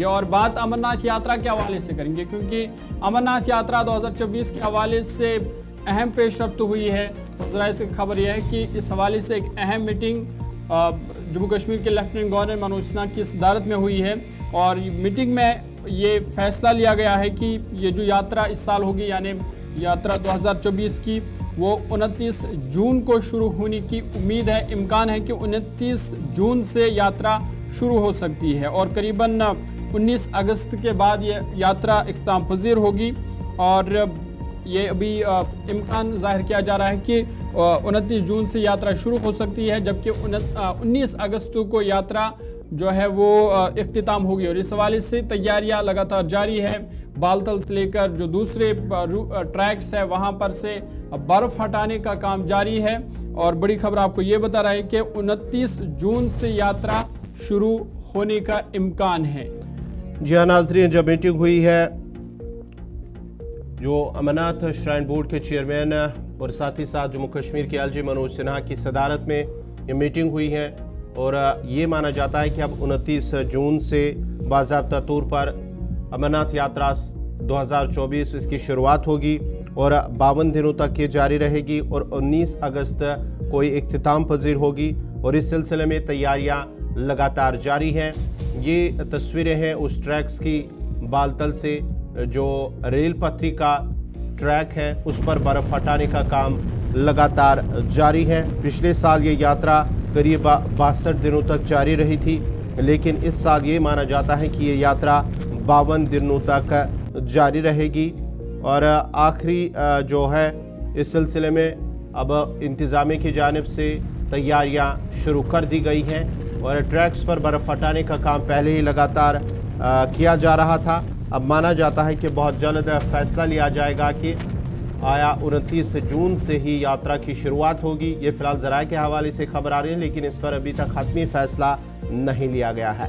और बात अमरनाथ यात्रा के हवाले से करेंगे, क्योंकि अमरनाथ यात्रा 2024 के हवाले से अहम पेशरफ्त हुई है। ज़रा से खबर यह है कि इस हवाले से एक अहम मीटिंग जम्मू कश्मीर के लेफ्टिनेंट गवर्नर मनोज सिन्हा की सदारत में हुई है और मीटिंग में ये फैसला लिया गया है कि ये जो यात्रा इस साल होगी, यानी यात्रा 2024 की, वो 29 जून को शुरू होने की उम्मीद है। इम्कान है कि 29 जून से यात्रा शुरू हो सकती है और करीबन 19 अगस्त के बाद ये यात्रा इख्तिताम पज़ीर होगी। और ये अभी इम्कान जाहिर किया जा रहा है कि 29 जून से यात्रा शुरू हो सकती है, जबकि 19 अगस्त को यात्रा जो है वो इख्तिताम होगी। और इस हवाले से तैयारियां लगातार जारी है। बालतल से लेकर जो दूसरे ट्रैक्स है वहां पर से बर्फ़ हटाने का काम जारी है। और बड़ी खबर आपको ये बता रहा है कि 29 जून से यात्रा शुरू होने का इम्कान है। जी हाँ नाज़रीन, जब मीटिंग हुई है जो अमरनाथ श्राइन बोर्ड के चेयरमैन और साथ ही साथ जम्मू कश्मीर के एलजी मनोज सिन्हा की सदारत में ये मीटिंग हुई है और ये माना जाता है कि अब 29 जून से बाज़ाब्ता तौर पर अमरनाथ यात्रा 2024 इसकी शुरुआत होगी और 52 दिनों तक ये जारी रहेगी और 19 अगस्त को इख्तिताम पज़ीर होगी। और इस सिलसिले में तैयारियां लगातार जारी हैं। ये तस्वीरें हैं उस ट्रैक्स की, बालतल से जो रेल पटरी का ट्रैक है उस पर बर्फ़ हटाने का काम लगातार जारी है। पिछले साल ये यात्रा करीब 62 दिनों तक जारी रही थी, लेकिन इस साल ये माना जाता है कि ये यात्रा 52 दिनों तक जारी रहेगी। और आखिरी जो है इस सिलसिले में अब इंतज़ामिया की जानिब से तैयारियां शुरू कर दी गई हैं और ट्रैक्स पर बर्फ़ हटाने का काम पहले ही लगातार किया जा रहा था। अब माना जाता है कि बहुत जल्द फैसला लिया जाएगा कि आया 29 जून से ही यात्रा की शुरुआत होगी। ये फ़िलहाल ज़राए के हवाले से खबर आ रही है, लेकिन इस पर अभी तक हतमी फैसला नहीं लिया गया है।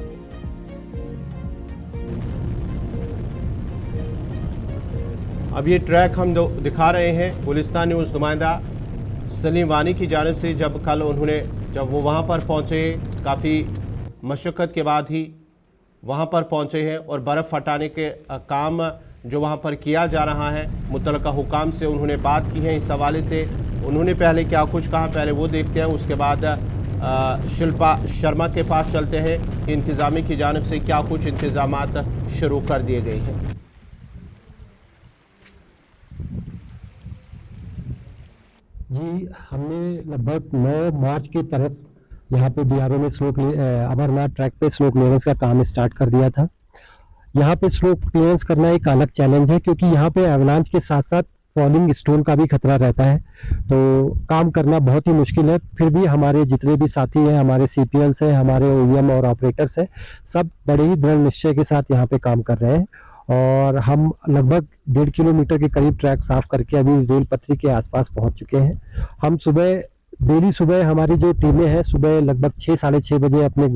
अब ये ट्रैक हम दिखा रहे हैं गुलिस्तान न्यूज़ नुमाइंदा सलीम वानी की जानिब से। जब वो वहाँ पर पहुँचे, काफ़ी मशक्क़त के बाद ही वहाँ पर पहुँचे हैं और बर्फ़ हटाने के काम जो वहाँ पर किया जा रहा है, मुतल्लिका हुकाम से उन्होंने बात की है। इस हवाले से उन्होंने पहले क्या कुछ कहा, पहले वो देखते हैं, उसके बाद शिल्पा शर्मा के पास चलते हैं कि इंतज़ामिया की जानिब से क्या कुछ इंतज़ामात शुरू कर दिए गए हैं। जी, हमने लगभग 9 मार्च की तरफ यहाँ पे बीआरओ में अमरनाथ ट्रैक पे स्लो क्लियरेंस का काम स्टार्ट कर दिया था। यहाँ पे स्लो क्लियरेंस करना एक अलग चैलेंज है, क्योंकि यहाँ पे एवलांच के साथ साथ फॉलिंग स्टोन का भी खतरा रहता है, तो काम करना बहुत ही मुश्किल है। फिर भी हमारे जितने भी साथी हैं, हमारे सीपीएल्स हैं, हमारे ओईएम और ऑपरेटर्स हैं, सब बड़े ही दृढ़ निश्चय के साथ यहाँ पे काम कर रहे हैं। और हम लगभग 1.5 किलोमीटर के करीब ट्रैक साफ करके अभी रेल पटरी के आसपास पहुंच चुके हैं। हम डेली सुबह हमारी जो टीमें हैं सुबह लगभग 6 साढ़े 6 बजे अपने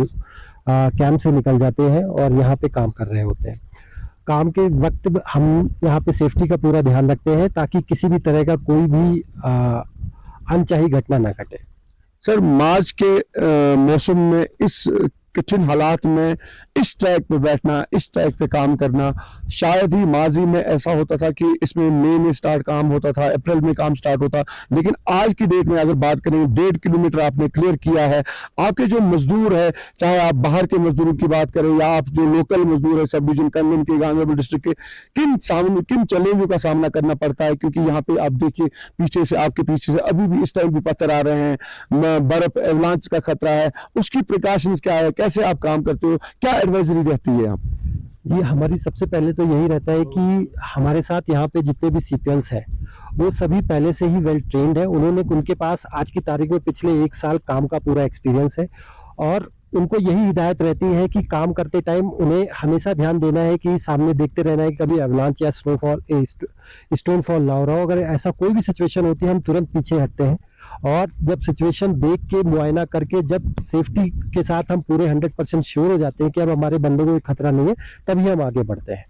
कैंप से निकल जाते हैं और यहाँ पे काम कर रहे होते हैं। काम के वक्त हम यहाँ पे सेफ्टी का पूरा ध्यान रखते हैं ताकि किसी भी तरह का कोई भी अनचाही घटना ना घटे। सर, मार्च के मौसम में इस कठिन हालात में इस ट्रैक पे बैठना, इस ट्रैक पे काम करना, शायद ही माजी में ऐसा होता था कि इसमें मई में स्टार्ट काम होता था, अप्रैल में काम स्टार्ट होता, लेकिन आज की डेट में अगर बात करें 1.5 किलोमीटर आपने क्लियर किया है। आपके जो मजदूर है, चाहे आप बाहर के मजदूरों की बात करें या आप जो लोकल मजदूर है सब डिवीजन कन्वेन के, गांधीनगर डिस्ट्रिक्ट के, किन चैलेंजों का सामना करना पड़ता है? क्योंकि यहाँ पे आप देखिए आपके पीछे से अभी भी इस टाइम भी पत्थर आ रहे हैं, बर्फ एवलांच का खतरा है, उसकी प्रिकॉशंस क्या है, कैसे आप काम करते हो, क्या एडवाइजरी रहती है आप? जी, हमारी सबसे पहले तो यही रहता है कि हमारे साथ यहाँ पे जितने भी सीपीएल्स हैं वो सभी पहले से ही वेल ट्रेंड है। उनके पास आज की तारीख में पिछले 1 साल काम का पूरा एक्सपीरियंस है और उनको यही हिदायत रहती है कि काम करते टाइम उन्हें हमेशा ध्यान देना है कि सामने देखते रहना है कि कभी एवलांच या स्टोनफॉल ना हो रहा हो। अगर ऐसा कोई भी सिचुएशन होती है हम तुरंत पीछे हटते हैं और जब सिचुएशन देख के मुआयना करके जब सेफ्टी के साथ हम पूरे 100% श्योर हो जाते हैं कि अब हमारे बंदों को खतरा नहीं है, तभी हम आगे बढ़ते हैं।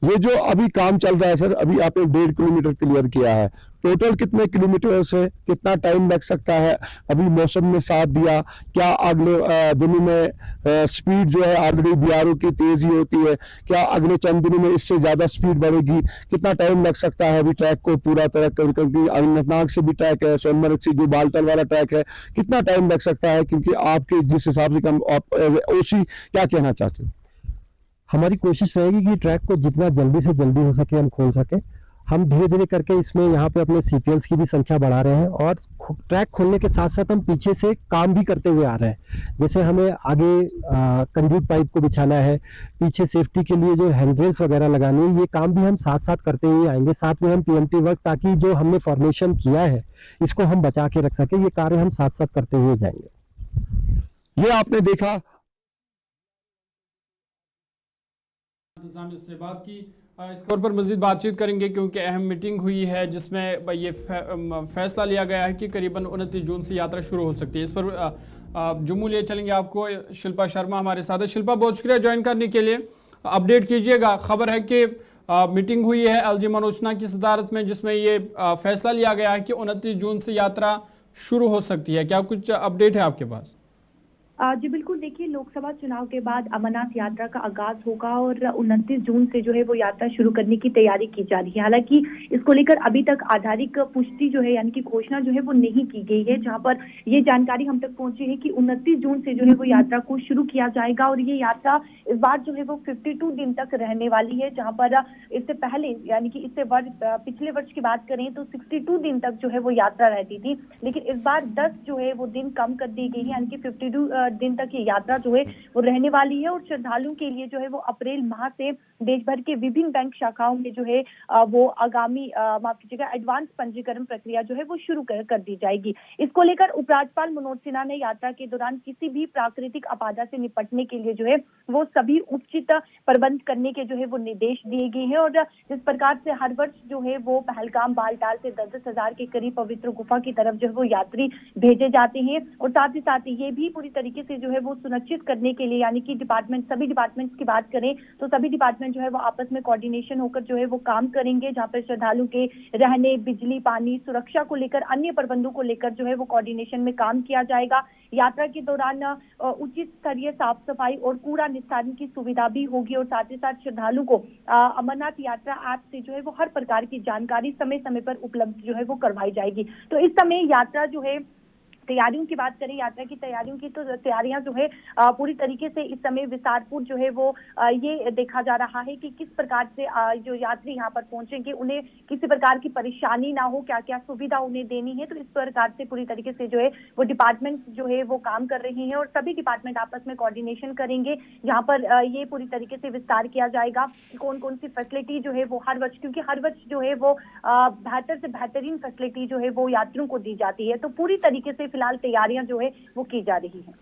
ये जो अभी काम चल रहा है सर, अभी आपने 1.5 किलोमीटर क्लियर किया है, टोटल कितने किलोमीटर से कितना टाइम लग सकता है? अभी मौसम ने साथ दिया, क्या अगले दिनों में स्पीड जो है ऑलरेडी बीआरओ की तेजी होती है, क्या अगले चंद दिनों में इससे ज्यादा स्पीड बढ़ेगी? कितना टाइम लग सकता है अभी ट्रैक को पूरा तरह क्योंकि अनंतनाग से भी ट्रैक है, सोनमर्ग से जो बालतल वाला ट्रैक है, कितना टाइम लग सकता है? क्योंकि आपके जिस हिसाब से आप ओसी क्या कहना चाहते हैं? हमारी कोशिश रहेगी कि ट्रैक को जितना जल्दी से जल्दी हो सके हम खोल सके। हम धीरे धीरे करके इसमें यहाँ पे अपने सीपीएल्स की भी संख्या बढ़ा रहे हैं और ट्रैक खोलने के साथ साथ हम पीछे से काम भी करते हुए आ रहे हैं। जैसे हमें आगे कंड्यूट पाइप को बिछाना है, पीछे सेफ्टी के लिए जो हैंडरेल्स वगैरह लगानी है, ये काम भी हम साथ साथ करते हुए आएंगे। साथ में हम पीएमटी वर्क, ताकि जो हमने फॉर्मेशन किया है इसको हम बचा के रख सके, ये कार्य हम साथ साथ करते हुए जाएंगे। ये आपने देखा इंतजामिया से बात की, इसके ऊपर मज़ीद बातचीत करेंगे क्योंकि अहम मीटिंग हुई है जिसमें ये फैसला लिया गया है कि करीबन 29 जून से यात्रा शुरू हो सकती है। इस पर जम्मू ले चलेंगे आपको, शिल्पा शर्मा हमारे साथ है। शिल्पा, बहुत शुक्रिया ज्वाइन करने के लिए। अपडेट कीजिएगा, खबर है कि मीटिंग हुई है एलजी मनोज सिन्हा की सदारत में जिसमें ये फैसला लिया गया है कि 29 जून से यात्रा शुरू हो सकती है। क्या कुछ अपडेट है आपके पास? जी बिल्कुल, देखिए लोकसभा चुनाव के बाद अमरनाथ यात्रा का आगाज होगा और 29 जून से जो है वो यात्रा शुरू करने की तैयारी की जा रही है। हालांकि इसको लेकर अभी तक आधिकारिक पुष्टि जो है यानी कि घोषणा जो है वो नहीं की गई है, जहां पर ये जानकारी हम तक पहुंची है कि 29 जून से जो है वो यात्रा को शुरू किया जाएगा और ये यात्रा इस बार जो है वो 52 दिन तक रहने वाली है, जहाँ पर इससे पहले यानी कि इससे पिछले वर्ष की बात करें तो 62 दिन तक जो है वो यात्रा रहती थी, लेकिन इस बार 10 जो है वो दिन कम कर दी गई है, यानी कि 52 दिन तक ये यात्रा जो है वो रहने वाली है। और श्रद्धालुओं के लिए जो है वो अप्रैल माह से देश भर के विभिन्न बैंक शाखाओं में जो है वो आगामी माफ कीजिएगा एडवांस पंजीकरण प्रक्रिया जो है वो शुरू कर दी जाएगी। इसको लेकर उपराज्यपाल मनोज सिन्हा ने यात्रा के दौरान किसी भी प्राकृतिक आपदा से निपटने के लिए जो है वो सभी उचित प्रबंध करने के जो है वो निर्देश दिए गए हैं। और जिस प्रकार से हर वर्ष जो है वो पहलगाम बालटाल से 10-10 हजार के करीब पवित्र गुफा की तरफ जो है वो यात्री भेजे जाते हैं, और साथ ही ये भी पूरी तरीके से जो है वो सुनिश्चित करने के लिए यानी कि सभी डिपार्टमेंट्स की बात करें तो सभी डिपार्टमेंट जो है वो आपस में कोऑर्डिनेशन होकर जो है वो काम करेंगे, जहां पर श्रद्धालु के रहने, बिजली, पानी, सुरक्षा को लेकर अन्य प्रबंधों को लेकर जो है वो कोऑर्डिनेशन में काम किया जाएगा। यात्रा के दौरान उचित स्तरीय साफ सफाई और कूड़ा निस्तारण की सुविधा भी होगी और साथ ही साथ श्रद्धालु को अमरनाथ यात्रा ऐप से जो है वो हर प्रकार की जानकारी समय समय पर उपलब्ध जो है वो करवाई जाएगी। तो इस समय यात्रा जो है तैयारियों की बात करें, यात्रा की तैयारियों की, तो तैयारियां जो है पूरी तरीके से इस समय विस्तारपुर जो है वो ये देखा जा रहा है कि किस प्रकार से जो यात्री यहाँ पर पहुंचेंगे उन्हें किसी प्रकार की परेशानी ना हो, क्या क्या सुविधा उन्हें देनी है। तो इस प्रकार से पूरी तरीके से जो है वो डिपार्टमेंट जो है वो काम कर रही हैं और सभी डिपार्टमेंट आपस में कोऑर्डिनेशन करेंगे, जहाँ पर ये पूरी तरीके से विस्तार किया जाएगा कि कौन कौन सी फैसिलिटी जो है वो हर वर्ष, क्योंकि हर वर्ष जो है वो बेहतर से बेहतरीन फैसिलिटी जो है वो यात्रियों को दी जाती है। तो पूरी तरीके से फिलहाल तैयारियां जो है वो की जा रही है।